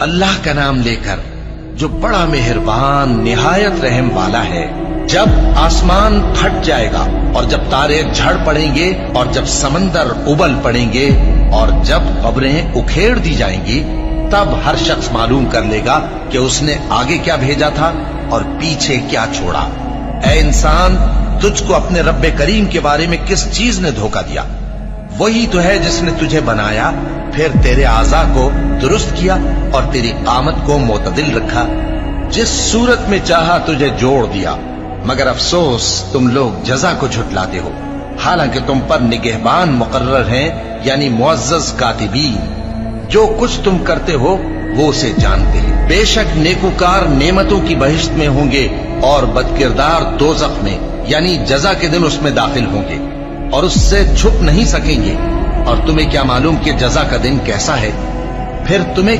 اللہ کا نام لے کر جو بڑا مہربان نہایت رحم والا ہے۔ جب آسمان پھٹ جائے گا اور جب تارے جھڑ پڑیں گے اور جب سمندر ابل پڑیں گے اور جب قبریں اکھیڑ دی جائیں گی، تب ہر شخص معلوم کر لے گا کہ اس نے آگے کیا بھیجا تھا اور پیچھے کیا چھوڑا۔ اے انسان، تجھ کو اپنے رب کریم کے بارے میں کس چیز نے دھوکہ دیا؟ وہی تو ہے جس نے تجھے بنایا، پھر تیرے اعضاء کو درست کیا اور تیری قامت کو معتدل رکھا، جس صورت میں چاہا تجھے جوڑ دیا۔ مگر افسوس تم لوگ جزا کو جھٹلاتے ہو، حالانکہ تم پر نگہبان مقرر ہیں، یعنی معزز کاتبین۔ جو کچھ تم کرتے ہو وہ اسے جانتے ہیں۔ بے شک نیکوکار نعمتوں کی بہشت میں ہوں گے اور بدکردار دوزخ میں، یعنی جزا کے دن اس میں داخل ہوں گے اور اس سے چھپ نہیں سکیں گے۔ اور تمہیں کیا معلوم کہ جزا کا دن کیسا ہے؟ پھر تمہیں